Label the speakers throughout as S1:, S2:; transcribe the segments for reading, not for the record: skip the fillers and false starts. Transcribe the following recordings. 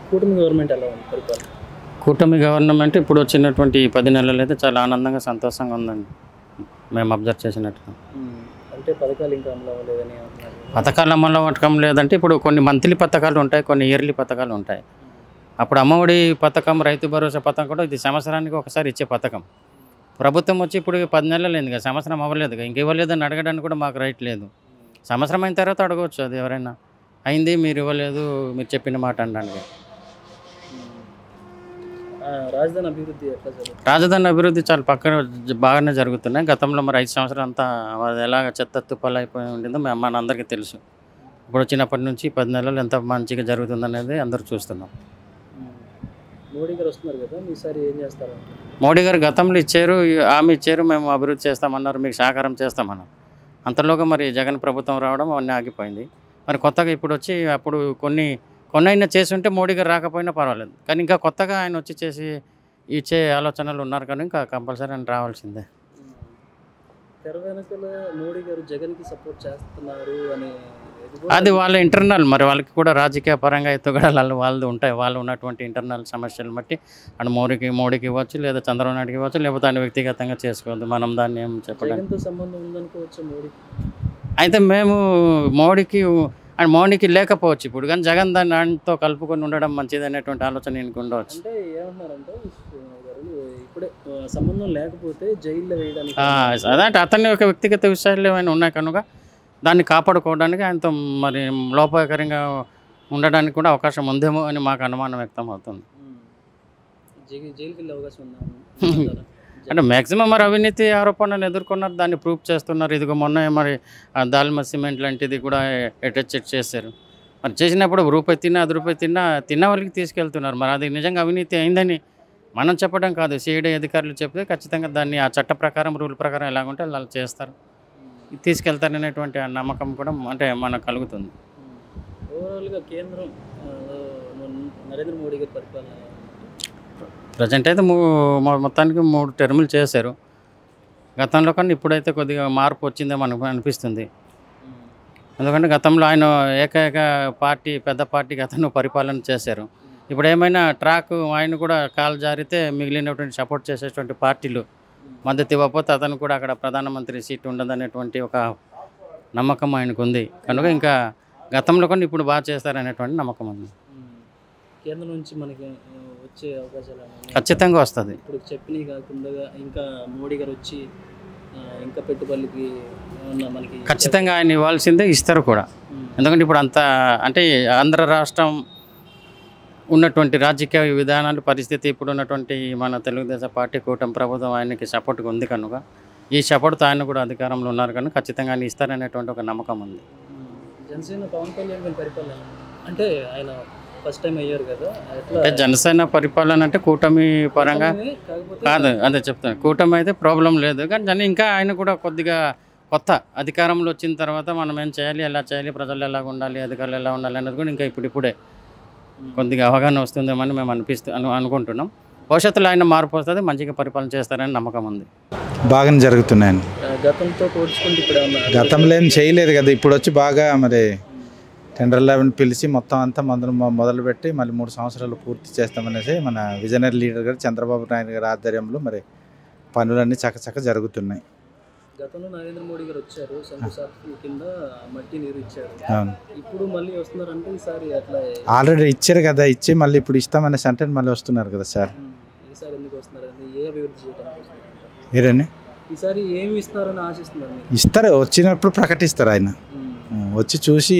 S1: కూటమి గవర్నమెంట్ ఎలా ఉంది పరిపాలన?
S2: కూటమి గవర్నమెంట్ ఇప్పుడు వచ్చినటువంటి 10 నెలలు అయితే చాలా ఆనందంగా సంతోషంగా ఉందండి మేము అబ్జర్వ్ చేసినట్టుగా.
S1: అంటే పథకాలు ఇంకా అమలు అవ్వలేదని అంటున్నారు.
S2: పథకాలు అమలు అవ్వటం లేదంటే ఇప్పుడు కొన్ని మంత్లీ పథకాలు ఉంటాయి, కొన్ని ఇయర్లీ పథకాలు ఉంటాయి. అప్పుడు అమ్మఒడి పథకం, రైతు భరోసా పథకం కూడా ఇది సంవత్సరానికి ఒకసారి ఇచ్చే పథకం. ప్రభుత్వం వచ్చి ఇప్పుడు 10 నెలలు అయింది కదా, సంవత్సరం అవ్వలేదు, ఇంక ఇవ్వలేదని అడగడానికి కూడా మాకు రైట్ లేదు. సంవత్సరం అయిన తర్వాత అడగవచ్చు, అది ఎవరైనా అయింది మీరు ఇవ్వలేదు మీరు చెప్పిన మాట అనడానికి.
S1: రాజధాని అభివృద్ధి ఎట్లా జరుగుతుంది?
S2: రాజధాని అభివృద్ధి చాలా బాగానే జరుగుతున్నాయి. గతంలో మరి 5 సంవత్సరాలు అంతా అది ఎలాగ చెత్త తుప్పలు అయిపోయి ఉండిందో మనందరికీ తెలుసు. ఇప్పుడు వచ్చినప్పటి నుంచి 10 నెలలు ఎంత మంచిగా జరుగుతుందనేది అందరూ చూస్తున్నాం.
S1: మోడీ గారు వస్తున్నారు కదా, ఈసారి ఏం చేస్తారు?
S2: మోడీ గారు గతంలో ఇచ్చారు, హామీ ఇచ్చారు, మేము అభివృద్ధి చేస్తామన్నారు, మీకు సహకారం చేస్తామన్నారు. అంతలోగా మరి జగన్ ప్రభుత్వం రావడం అవన్నీ ఆగిపోయింది. మరి కొత్తగా ఇప్పుడు వచ్చి అప్పుడు కొన్ని అయినా చేసి ఉంటే మోడీ గారు రాకపోయినా పర్వాలేదు, కానీ ఇంకా కొత్తగా ఆయన వచ్చి చేసి ఇచ్చే ఆలోచనలు ఉన్నారు, కానీ ఇంకా కంపల్సరీ ఆయన రావాల్సిందే.
S1: తెర వెనకల మోడీ గారు జగన్కి సపోర్ట్ చేస్తున్నారు అని
S2: అది వాళ్ళ ఇంటర్నల్, మరి వాళ్ళకి కూడా రాజకీయ పరంగా ఎత్తుగడలు వాళ్ళు ఉంటాయి. వాళ్ళు ఉన్నటువంటి ఇంటర్నల్ సమస్యలు బట్టి అండ్ మోడీకి ఇవ్వచ్చు, లేదా చంద్రబాబు నాయుడుకి ఇవ్వచ్చు, లేకపోతే ఆయన వ్యక్తిగతంగా చేసుకోవద్దు. మనం దాన్ని ఏం చెప్పడానికి
S1: సంబంధం ఉందనుకోవచ్చు మోడీ.
S2: అయితే మేము మోడీకి లేకపోవచ్చు ఇప్పుడు, కానీ జగన్ దానితో కలుపుకొని ఉండడం మంచిది అనేటువంటి ఆలోచన ఈయనకు ఉండవచ్చు.
S1: అంటే ఏమన్నారంటే ఇప్పుడే సంబంధం లేకపోతే జైల్లో వేయడానికి,
S2: అదంటే అతని యొక్క వ్యక్తిగత విషయాలు ఏమైనా ఉన్నాయి కనుక దాన్ని కాపాడుకోవడానికి ఆయనతో మరి లోపకరంగా ఉండడానికి కూడా అవకాశం ఉందేమో అని మాకు అనుమానం వ్యక్తం అవుతుంది.
S1: జైలుకి వెళ్ళే అవకాశం ఉందా?
S2: అంటే మ్యాక్సిమం మరి అవినీతి ఆరోపణలు ఎదుర్కొన్నారు, దాన్ని ప్రూఫ్ చేస్తున్నారు. ఇదిగో మొన్న మరి దాల్మ సిమెంట్ లాంటిది కూడా అటాచ్ చేశారు. మరి చేసినప్పుడు రూపాయి తిన్నా 10 రూపాయలు తిన్న వాళ్ళకి తీసుకెళ్తున్నారు. మరి అది నిజంగా అవినీతి అయిందని మనం చెప్పడం కాదు, సిఐడి అధికారులు చెప్తే ఖచ్చితంగా దాన్ని ఆ చట్ట ప్రకారం రూల్ ప్రకారం ఎలాగుంటే అలా చేస్తారు, తీసుకెళ్తారనేటువంటి ఆ నమ్మకం కూడా అంటే మనకు కలుగుతుంది.
S1: ఓవరాల్గా కేంద్రం నరేంద్ర మోడీ గారి పరిపాలన
S2: ప్రజెంట్ అయితే మొత్తానికి 3 టర్ములు చేశారు. గతంలో కన్నా ఇప్పుడైతే కొద్దిగా మార్పు వచ్చిందే మనకు అనిపిస్తుంది. ఎందుకంటే గతంలో ఆయన ఏకైక పార్టీ, పెద్ద పార్టీకి అతను పరిపాలన చేశారు. ఇప్పుడు ఏమైనా ట్రాక్ ఆయన కూడా కాలు జారితే మిగిలినటువంటి సపోర్ట్ చేసేటువంటి పార్టీలు మద్దతు ఇవ్వకపోతే అతను కూడా అక్కడ ప్రధానమంత్రి సీట్ ఉండదనేటువంటి ఒక నమ్మకం ఆయనకు ఉంది కనుక ఇంకా గతంలో కన్నా ఇప్పుడు బాగా చేస్తారనేటువంటి నమ్మకం ఉంది.
S1: కేంద్రం నుంచి మనకి వచ్చే అవకాశాలు
S2: ఖచ్చితంగా వస్తుంది.
S1: ఇప్పుడు చెప్పినవి కాకుండా ఇంకా మోడీ గారు వచ్చి ఇంకా పెట్టుబడులకి మనకి
S2: ఖచ్చితంగా ఆయన ఇవ్వాల్సిందే, ఇస్తారు కూడా. ఎందుకంటే ఇప్పుడు అంతా అంటే ఆంధ్ర రాష్ట్రం ఉన్నటువంటి రాజకీయ విధానాలు, పరిస్థితి, ఇప్పుడు ఉన్నటువంటి మన తెలుగుదేశం పార్టీ కూటమి ప్రభుత్వం ఆయనకి సపోర్ట్గా ఉంది కనుక ఈ సపోర్ట్తో ఆయన కూడా అధికారంలో ఉన్నారు కనుక ఖచ్చితంగా ఆయన ఇస్తారనేటువంటి ఒక నమ్మకం ఉంది.
S1: జనసేన పవన్ కళ్యాణ్ గారి పరిపాలన అంటే ఆయన ఫస్ట్ టైం అయ్యారు కదా,
S2: అంటే జనసేన పరిపాలన అంటే కూటమి పరంగా కాదు, అదే చెప్తాను. కూటమి అయితే ప్రాబ్లం లేదు, కానీ ఇంకా ఆయన కూడా కొద్దిగా కొత్త అధికారంలో వచ్చిన తర్వాత మనం ఏం చేయాలి, ఎలా చేయాలి, ప్రజలు ఎలా ఉండాలి, అధికారులు ఎలా ఉండాలి అనేది కూడా ఇంకా ఇప్పుడిప్పుడే కొద్దిగా అవగాహన వస్తుందేమని మేము అనుకుంటున్నాం. భవిష్యత్తులో ఆయన మార్పు వస్తుంది, మంచిగా పరిపాలన చేస్తారని నమ్మకం ఉంది.
S3: బాగానే జరుగుతున్నాయండి.
S1: గతంతో పోల్చుకుంటే ఇప్పుడు
S3: గతంలో ఏం చేయలేదు కదా, ఇప్పుడు వచ్చి బాగా మరి టెండర్లు పిలిచి మొత్తం అంతా మొదలుపెట్టి మళ్ళీ 3 సంవత్సరాలు పూర్తి చేస్తామనేసి మన విజనరీ లీడర్ గారు చంద్రబాబు నాయుడు గారి ఆధ్వర్యంలో మరి పనులన్నీ చకచక జరుగుతున్నాయి.
S1: గతంలో నరేంద్ర మోడీ గారు వచ్చారు, శంకుస్థాపన కింద మట్టి నీరు ఇచ్చారు.
S3: అవును,
S1: ఇప్పుడు మళ్ళీ వస్తున్నారంటే ఈసారి అట్లా
S3: ఆల్రెడీ ఇచ్చారు కదా, ఇచ్చి మళ్ళీ ఇప్పుడు ఇస్తామనేసి అంటే మళ్ళీ వస్తున్నారు కదా సార్.
S1: ఈసారి ఎందుకు వస్తున్నారండి? ఏ అభివృద్ధి చేయడానికి
S3: మీరని
S1: ఈసారి ఏమి ఇస్తున్నారని ఆశిస్తున్నారు?
S3: ఇస్తారు, వచ్చినప్పుడు ప్రకటిస్తారు. ఆయన వచ్చి చూసి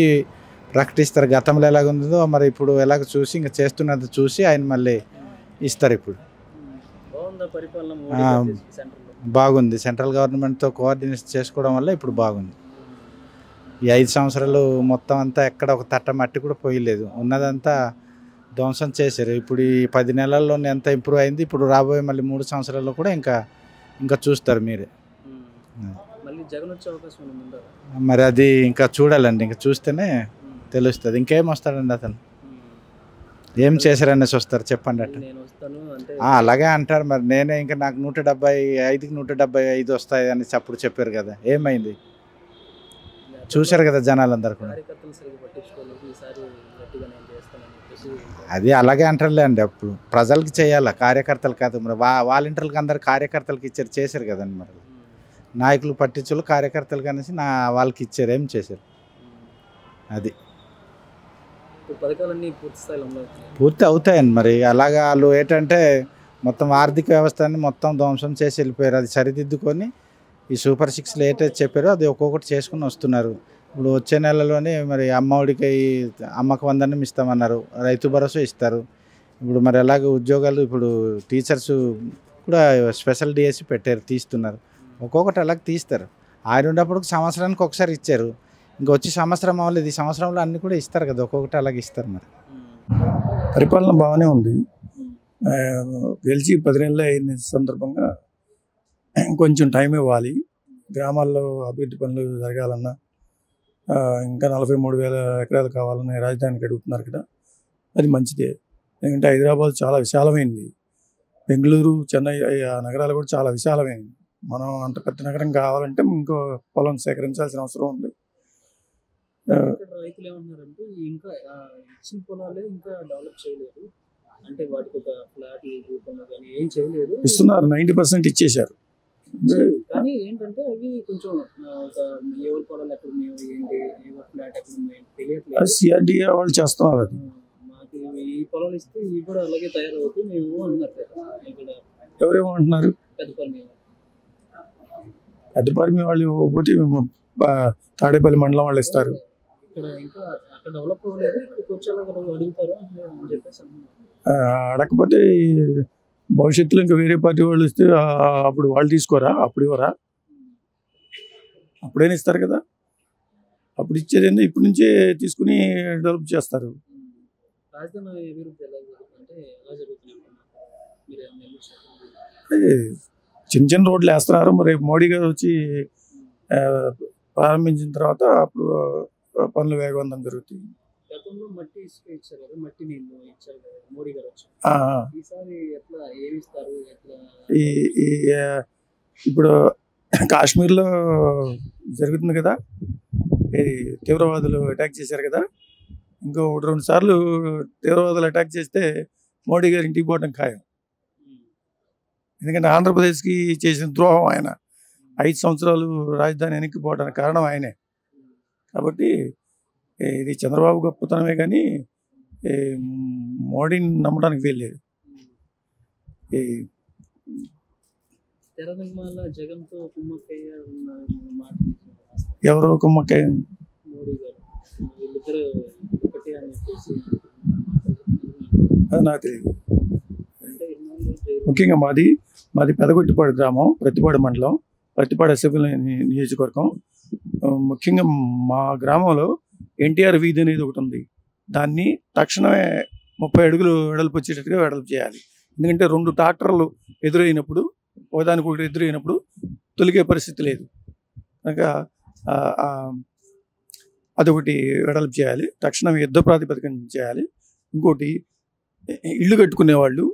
S3: ప్రకటిస్తారు. గతంలో ఎలాగ ఉందో మరి ఇప్పుడు ఎలాగ చూసి ఇంకా చేస్తున్నది చూసి ఆయన మళ్ళీ ఇస్తారు. ఇప్పుడు
S1: బాగుందా పరిపాలన?
S3: బాగుంది. సెంట్రల్ గవర్నమెంట్తో కోఆర్డినేట్ చేసుకోవడం వల్ల ఇప్పుడు బాగుంది. ఈ 5 సంవత్సరాలు మొత్తం అంతా ఎక్కడ ఒక తట్ట మట్టి కూడా పోయలేదు, ఉన్నదంతా ధ్వంసం చేశారు. ఇప్పుడు ఈ 10 నెలల్లోనే ఎంత ఇంప్రూవ్ అయింది. ఇప్పుడు రాబోయే మళ్ళీ 3 సంవత్సరాల్లో కూడా ఇంకా చూస్తారు మీరే. మరి అది ఇంకా చూడాలండి, ఇంకా చూస్తేనే తెలుస్తుంది. ఇంకేం వస్తాడండి అతను, ఏం చేశారనేసి వస్తారు చెప్పండి అట్ట. అలాగే అంటారు. మరి నేనే ఇంకా నాకు 175కి 175 వస్తాయి అని అప్పుడు చెప్పారు కదా, ఏమైంది చూశారు కదా జనాలందరూ కూడా.
S1: చెప్పేసి
S3: అది అలాగే అంటారులే అండి. అప్పుడు ప్రజలకి చేయాలి, కార్యకర్తలు కాదు. మరి వాలంటీర్లకి అందరు కార్యకర్తలకు చేశారు కదండి. మరి నాయకులు పట్టించులు కార్యకర్తలు అనేసి వాళ్ళకి ఇచ్చారు, ఏం చేశారు. అది
S1: ఇప్పుడు పథకాలన్నీ పూర్తి స్థాయిలో అమలు అవుతున్నాయి.
S3: పూర్తి అవుతాయండి. మరి అలాగా వాళ్ళు ఏంటంటే మొత్తం ఆర్థిక వ్యవస్థని మొత్తం ధ్వంసం చేసి వెళ్ళిపోయారు. అది సరిదిద్దుకొని ఈ సూపర్ సిక్స్లో ఏదైతే చెప్పారో అది ఒక్కొక్కటి చేసుకుని వస్తున్నారు. ఇప్పుడు వచ్చే నెలలోనే మరి అమ్మఒడికి అమ్మక వందనం ఇస్తామన్నారు, రైతు భరోసా ఇస్తారు. ఇప్పుడు మరి అలాగే ఉద్యోగాలు ఇప్పుడు టీచర్స్ కూడా స్పెషల్ డిఎస్సి పెట్టారు, తీస్తున్నారు. ఒక్కొక్కటి అలాగే తీస్తారు. ఆయన ఉన్నప్పుడు సంవత్సరానికి ఒకసారి ఇచ్చారు, ఇంకా వచ్చి సంవత్సరం అవ్వలేదు. ఈ సంవత్సరంలో అన్నీ కూడా ఇస్తారు కదా, ఒక్కొక్కటి అలాగే ఇస్తారు. మరి
S4: పరిపాలన బాగానే ఉంది. గెలిచి 10 నెలలు అయిన సందర్భంగా కొంచెం టైం ఇవ్వాలి. గ్రామాల్లో అభివృద్ధి పనులు జరగాలన్నా ఇంకా 43,000 ఎకరాలు కావాలని రాజధానికి అడుగుతున్నారు కదా, అది మంచిదే. ఎందుకంటే హైదరాబాద్ చాలా విశాలమైంది, బెంగళూరు, చెన్నై ఆ నగరాలు కూడా చాలా విశాలమైంది. మనం అంత పెద్ద నగరం కావాలంటే ఇంకో పొలం సేకరించాల్సిన అవసరం ఉంది.
S1: రైతులు ఏమన్నారంటే ఇంకా ఇచ్చిన పొలాలే ఇంకా డెవలప్ చేయలేదు, అంటే వాటికి ఒక ఫ్లాట్ రూపంలో కానీ ఏం చేయలేదు.
S4: ఇస్తున్నారు, 90% ఇచ్చేశారు.
S1: కానీ ఏంటంటే అవి కొంచెం ఒక ఎవరి పొలాలు ఎక్కడ ఉన్నాయో ఏంటి, ఎవరి ఫ్లాట్ ఎక్కడ ఉన్నాయో తెలియట్లేదు.
S4: సిఆర్డీఏ వాళ్ళు చేస్తున్నారు. అది
S1: మాకు ఈ పొలాలు ఇస్తే ఇవి కూడా అలాగే తయారవుతాయి మేము అన్నారు. ఇక్కడ
S4: ఎవరేమంటున్నారు?
S1: పెద్దపల్లి
S4: వాళ్ళు పోతే తాడేపల్లి మండలం వాళ్ళు ఇస్తారు.
S1: ఇక్కడ ఇంకా అక్కడ డెవలప్ అవ్వలేదు, ఇక్కడికి వచ్చేలా అడుగుతారు అని చెప్పేసి అన్నారు.
S4: అడగకపోతే భవిష్యత్తులో ఇంకా వేరే పార్టీ వాళ్ళు ఇస్తే అప్పుడు వాళ్ళు తీసుకోరా? అప్పుడు ఇవ్వరా? అప్పుడైనా ఇస్తారు కదా. అప్పుడు ఇచ్చేది ఏంటో ఇప్పటి నుంచే తీసుకుని డెవలప్ చేస్తారు.
S1: రాజధాని అభివృద్ధి ఎలా జరుగుతుందంటే ఎలా జరుగుతున్నాయి?
S4: చిన్న చిన్న రోడ్లు వేస్తున్నారు. మరి మోడీ గారు వచ్చి ప్రారంభించిన తర్వాత అప్పుడు పనులు వేగవంతం జరుగుతాయి.
S1: గతంలో మట్టి ఇసుక ఇచ్చారు కదా, మట్టి నీళ్ళు ఇచ్చారు కదా మోడీ గారు వచ్చి. ఈసారి ఎట్లా ఏమి ఇస్తారు?
S4: ఇప్పుడు కాశ్మీర్లో జరుగుతుంది కదా, తీవ్రవాదులు అటాక్ చేశారు కదా, ఇంకో 1-2 సార్లు తీవ్రవాదులు అటాక్ చేస్తే మోడీ గారు ఇంటికి పోవడం ఖాయం. ఎందుకంటే ఆంధ్రప్రదేశ్కి చేసిన ద్రోహం ఆయన. 5 సంవత్సరాలు రాజధాని వెనక్కిపోవడానికి కారణం ఆయనే. కాబట్టి ఇది చంద్రబాబు గొప్పతనమే కానీ మోడీని నమ్మడానికి వీల్లేదు. ఎవరో కుమ్మక్కయ్య? అది నాకు తెలియదు. ముఖ్యంగా మాది పెదగొట్టిపాడు గ్రామం, ప్రతిపాడు మండలం, ప్రతిపాడు అసెంబ్లీ నియోజకవర్గం. ముఖ్యంగా మా గ్రామంలో ఎన్టీఆర్ వీధి అనేది ఒకటి ఉంది. దాన్ని తక్షణమే 30 అడుగులు వెడల్పు వచ్చేటట్టుగా వెడల్పు చేయాలి. ఎందుకంటే 2 ట్రాక్టర్లు ఎదురైనప్పుడు, ఒకదానికొకటి ఎదురైనప్పుడు తొలిగే పరిస్థితి లేదు కనుక అదొకటి వెడల్పు చేయాలి. తక్షణమే యుద్ధ ప్రాతిపదికన చేయాలి. ఇంకోటి, ఇల్లు కట్టుకునేవాళ్ళు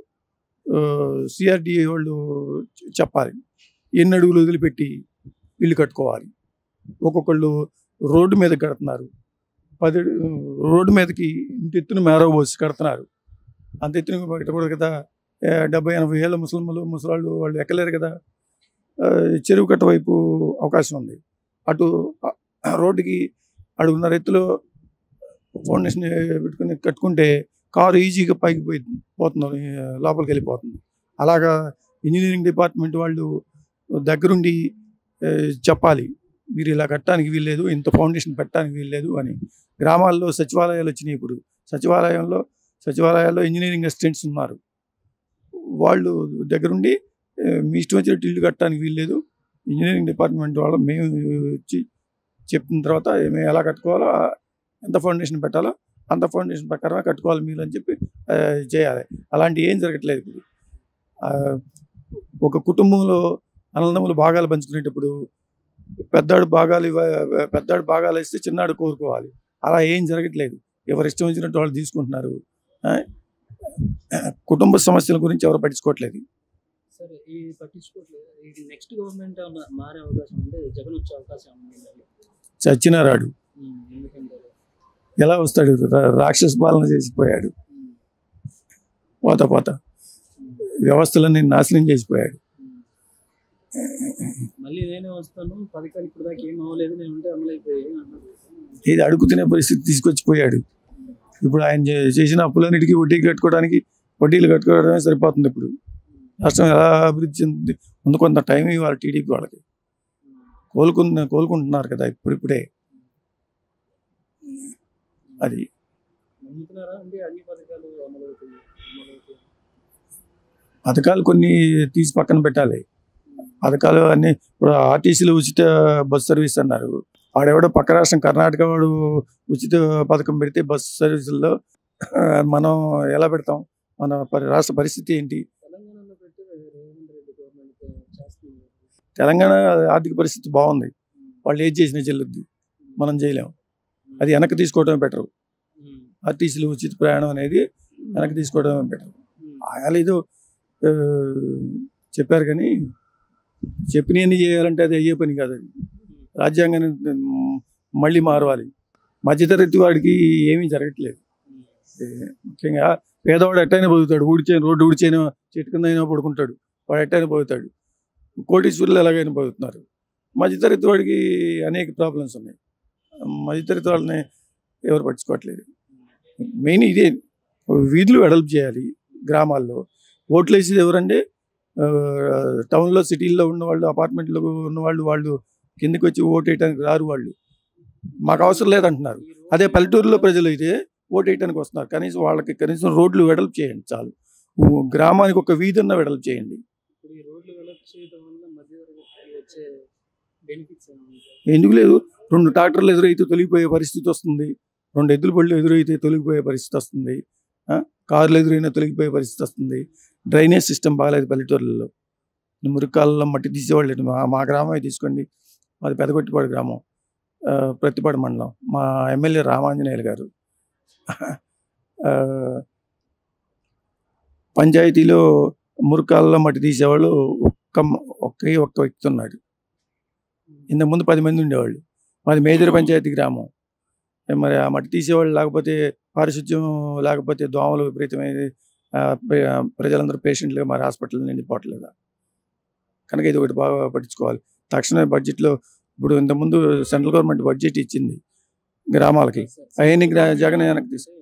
S4: సిఆర్డీఏ వాళ్ళు చెప్పాలి ఎన్ని అడుగులు వదిలిపెట్టి ఇల్లు కట్టుకోవాలి. ఒక్కొక్కళ్ళు రోడ్డు మీద కడుతున్నారు, 10 రోడ్డు మీదకి ఇంత ఎత్తున మేరవ పోసి కడుతున్నారు. అంత ఎత్తున కట్టకూడదు కదా. 70-80 ఏళ్ళ ముసలాళ్ళు వాళ్ళు ఎక్కలేరు కదా. చెరువు కట్ట వైపు అవకాశం ఉంది. అటు రోడ్డుకి 1.5 ఎత్తులో ఫౌండేషన్ పెట్టుకుని కట్టుకుంటే కారు ఈజీగా పైకి పోతుంది, లోపలికి వెళ్ళిపోతుంది. అలాగా ఇంజనీరింగ్ డిపార్ట్మెంట్ వాళ్ళు దగ్గరుండి చెప్పాలి, మీరు ఇలా కట్టడానికి వీల్లేదు, ఇంత ఫౌండేషన్ పెట్టడానికి వీల్లేదు అని. గ్రామాల్లో సచివాలయాలు వచ్చినాయి. ఇప్పుడు సచివాలయాల్లో ఇంజనీరింగ్ అసిస్టెంట్స్ ఉన్నారు. వాళ్ళు దగ్గరుండి మీ ఇష్టం వచ్చినట్టు ఇల్లు కట్టడానికి వీల్లేదు, ఇంజనీరింగ్ డిపార్ట్మెంట్ వాళ్ళు మేము వచ్చి చెప్పిన తర్వాత మేము ఎలా కట్టుకోవాలో, ఎంత ఫౌండేషన్ పెట్టాలో అంత ఫౌండేషన్ ప్రకారమే కట్టుకోవాలి మీరు అని చెప్పి చేయాలి. అలాంటి ఏం జరగట్లేదు ఇప్పుడు. ఒక కుటుంబంలో అన్నదమ్ములు భాగాలు పంచుకునేటప్పుడు పెద్దాడు భాగాలు ఇస్తే చిన్నాడు కోరుకోవాలి. అలా ఏం జరగట్లేదు. ఎవరు ఇష్టం వచ్చినట్టు వాళ్ళు తీసుకుంటున్నారు. కుటుంబ సమస్యల గురించి ఎవరు పట్టించుకోవట్లేదు.
S1: సరే, ఈ పట్టించుకోవట్లేదు. ఇది నెక్స్ట్ గవర్నమెంట్ మారే అవకాశం ఉంది, జగన్ వచ్చే అవకాశం ఉంది.
S4: చచ్చినారాడు ఎలా వస్తాడు? రాక్షస పాలన చేసిపోయాడు. పోతా వ్యవస్థలన్నీ నాశనం చేసిపోయాడు.
S1: మళ్ళీ నేనే వస్తాను, పథకాలు ఇప్పుడు దాకా ఏం అవ్వలేదు, నేను ఉంటే అమలైపోయాయి అన్నారు.
S4: ఇది అడుగుతున్న పరిస్థితి తీసుకొచ్చిపోయాడు. ఇప్పుడు ఆయన చేసిన అప్పులన్నిటికీ వడ్డీలు కట్టుకోవడమే సరిపోతుంది. ఇప్పుడు రాష్ట్రం ఎలా అభివృద్ధి చెందుతుంది? ముందు కొంత టైం ఇవ్వాలి టీడీపీ వాళ్ళకి. కోలుకుంటున్నారు కదా ఇప్పుడే. అది
S1: నమ్ముతున్నారా అండి అన్ని పథకాలు అమలవుతాయి?
S4: పథకాలు కొన్ని తీసి పక్కన పెట్టాలి. పథకాలు అన్ని ఇప్పుడు ఆర్టీసీలో ఉచిత బస్ సర్వీస్ అన్నారు. వాడెవడో పక్క రాష్ట్రం కర్ణాటక వాడు ఉచిత పథకం పెడితే బస్ సర్వీసుల్లో మనం ఎలా పెడతాం? మన రాష్ట్ర పరిస్థితి ఏంటి?
S1: తెలంగాణలో పెట్టి రేవంత్ రెడ్డి గవర్నమెంట్ చేస్తుంది.
S4: తెలంగాణ ఆర్థిక పరిస్థితి బాగుంది. వాళ్ళు ఏది చేసినా చెల్లుద్ది, మనం చేయలేము. అది వెనక్కి తీసుకోవడమే బెటరు. ఆర్టీసీలో ఉచిత ప్రయాణం అనేది వెనక్కి తీసుకోవడమే బెటరు. ఆయన ఏదో చెప్పారు కానీ చెప్పినవన్నీ చేయాలంటే అది అయ్యే పని కాదు. అది రాజ్యాంగాన్ని మళ్ళీ మారవాలి. మధ్యతరగతి వాడికి ఏమీ జరగట్లేదు. ముఖ్యంగా పేదవాడు ఎట్టయినా బతుకుతాడు. రోడ్డు ఊడిచైనా చెట్టు కింద అయినా పడుకుంటాడు, వాడు ఎట్టయినా బతుకుతాడు. కోటీశ్వరులు ఎలాగైనా బతుకుతున్నారు. మధ్యతరగతి వాడికి అనేక ప్రాబ్లమ్స్ ఉన్నాయి. మధ్యతరగతి వాళ్ళని ఎవరు పట్టించుకోవట్లేదు. మెయిన్ ఇదే, వీధులు వెడల్పు చేయాలి. గ్రామాల్లో ఓట్లు వేసేది ఎవరంటే టౌన్లో సిటీల్లో ఉన్నవాళ్ళు, అపార్ట్మెంట్లో ఉన్నవాళ్ళు. వాళ్ళు కిందకి వచ్చి ఓటు వేయడానికి రారు. వాళ్ళు మాకు అవసరం లేదంటున్నారు. అదే పల్లెటూరులో ప్రజలు అయితే ఓటు వేయడానికి వస్తున్నారు. కనీసం రోడ్లు వెడల్పు చేయండి చాలు. గ్రామానికి ఒక వీధున్న వెడల్పు చేయండి. ఎందుకు లేదు? 2 ట్రాక్టర్లు ఎదురైతే తొలగిపోయే పరిస్థితి వస్తుంది. 2 ఎద్దుల బళ్ళు ఎదురైతే తొలగిపోయే పరిస్థితి వస్తుంది. కార్లు ఎదురైనా తొలగిపోయే పరిస్థితి వస్తుంది. డ్రైనేజ్ సిస్టమ్ బాగాలేదు పల్లెటూర్లలో. మురికాలలో మట్టి తీసేవాళ్ళు. మా గ్రామమే తీసుకోండి, మాది పెదగొట్టిపాడు గ్రామం, ప్రతిపాడు మండలం. మా ఎమ్మెల్యే రామాంజనేయులు గారు పంచాయతీలో మురికాలలో మట్టి తీసేవాళ్ళు ఒక్క వ్యక్తి ఉన్నాడు. ఇంతకుముందు 10 మంది ఉండేవాళ్ళు. మాది మేజర్ పంచాయతీ గ్రామం. మరి ఆ మట్టి తీసేవాళ్ళు లేకపోతే, పారిశుద్ధ్యం లేకపోతే దోమలు విపరీతమైన ప్రజలందరూ పేషెంట్లు మరి హాస్పిటల్ నిండిపోవట్లేదా? కనుక ఇది ఒకటి బాగా పట్టించుకోవాలి. తక్షణమే బడ్జెట్లో ఇప్పుడు ఇంతకుముందు సెంట్రల్ గవర్నమెంట్ బడ్జెట్ ఇచ్చింది గ్రామాలకి. అవన్నీ జగన్ వెనక్కి తీసుకు.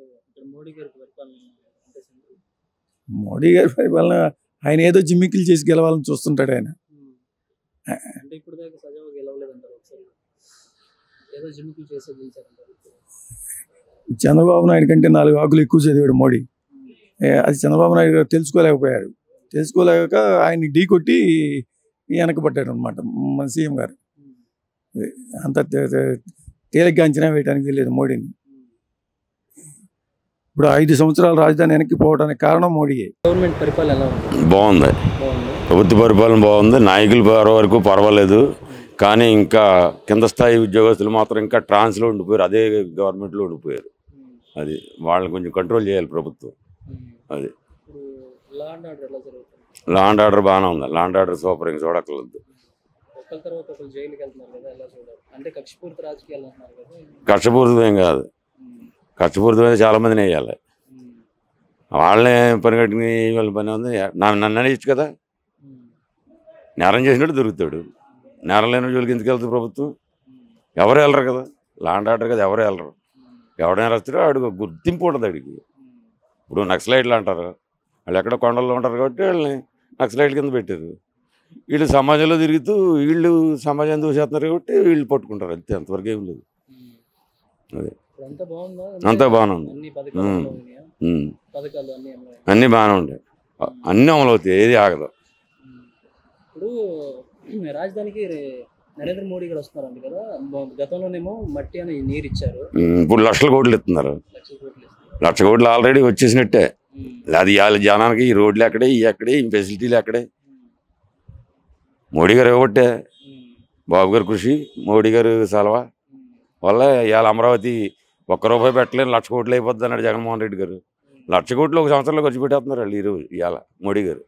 S4: మోడీ గారి పరిపాలన ఆయన ఏదో జిమ్మికిలు చేసి గెలవాలని చూస్తుంటాడు ఆయన. చంద్రబాబు నాయుడు కంటే 4 ఆకులు ఎక్కువ చదివాడు మోడీ. అది చంద్రబాబు నాయుడు గారు తెలుసుకోలేకపోయాడు. తెలుసుకోలేక ఆయన్ని ఢీ కొట్టి వెనకబడ్డాడు అనమాట మన సీఎం గారు. అంత తేలిగ్గా అంచనా వేయడానికి వెళ్ళలేదు మోడీని. ఇప్పుడు 5 సంవత్సరాల రాజధాని వెనక్కి పోవడానికి కారణం మోడీయే.
S1: గవర్నమెంట్ పరిపాలన ఎలా ఉంది?
S5: బాగుంది. ప్రభుత్వ పరిపాలన బాగుంది. నాయకుల వరకు పర్వాలేదు. కానీ ఇంకా కింద స్థాయి ఉద్యోగస్తులు మాత్రం ఇంకా ట్రాన్స్లో ఉండిపోయారు. అదే గవర్నమెంట్లో ఉండిపోయారు. అది వాళ్ళని కొంచెం కంట్రోల్ చేయాలి ప్రభుత్వం. అది లా అండ్ ఆర్డర్ బాగానే ఉంది. Law and order super. ఇంకా చూడక్కర్లేదు. కక్షపూరితం కాదు. కక్షపూరితమైన చాలా మందిని వేయాలి. వాళ్ళనే పని కట్టుకుని వాళ్ళ పని ఉంది. నన్ను అనేయచ్చు కదా. నేరం చేసినట్టు దొరుకుతాడు. నేరం లేని జోలికి ఎందుకు వెళ్తుంది ప్రభుత్వం? ఎవరు వెళ్ళరు కదా. లా అండ్ ఆర్డర్ కదా, ఎవరు వెళ్ళరు. ఎవడైనా వస్తాడో వాడికి గుర్తింపు ఉంటుంది. వాడికి ఇప్పుడు నక్సలైట్లు అంటారు. వాళ్ళు ఎక్కడ కొండల్లో ఉంటారు కాబట్టి వాళ్ళని నక్సలైట్ కింద పెట్టారు. వీళ్ళు సమాజంలో తిరుగుతూ వీళ్ళు సమాజం దూసేస్తున్నారు కాబట్టి వీళ్ళు పట్టుకుంటారు. అంతే, అంతవరకు ఏం లేదు. అదే అంతా బాగానే ఉంది. అన్నీ బాగానే ఉంటాయి. అన్నీ అమలు అవుతాయి. ఏది ఆగదు.
S1: ఇప్పుడు రాజధానికి నరేంద్ర మోడీ గారు వస్తున్నారండి కదా. గతంలోనేమో మట్టి అని నీరు ఇచ్చారు.
S5: ఇప్పుడు లక్షల కోట్లు ఇస్తున్నారు. 1,00,000 కోట్లు ఆల్రెడీ వచ్చేసినట్టే. అది జనానికి ఈ రోడ్లు ఎక్కడే, ఈ ఎక్కడే, ఈ ఫెసిలిటీలు ఎక్కడే. మోడీ గారు ఇవ్వబట్టే. బాబు గారు కృషి, మోడీ గారు సలవా వల్ల ఇవాళ అమరావతి ₹1 పెట్టలేని 1,00,000 కోట్లు అయిపోద్ది అన్నాడు జగన్మోహన్ రెడ్డి గారు. 1,00,000 కోట్లు ఒక సంవత్సరంలో ఖర్చు పెట్టేస్తున్నారు వాళ్ళు ఈరోజు. ఇవాళ మోడీ గారు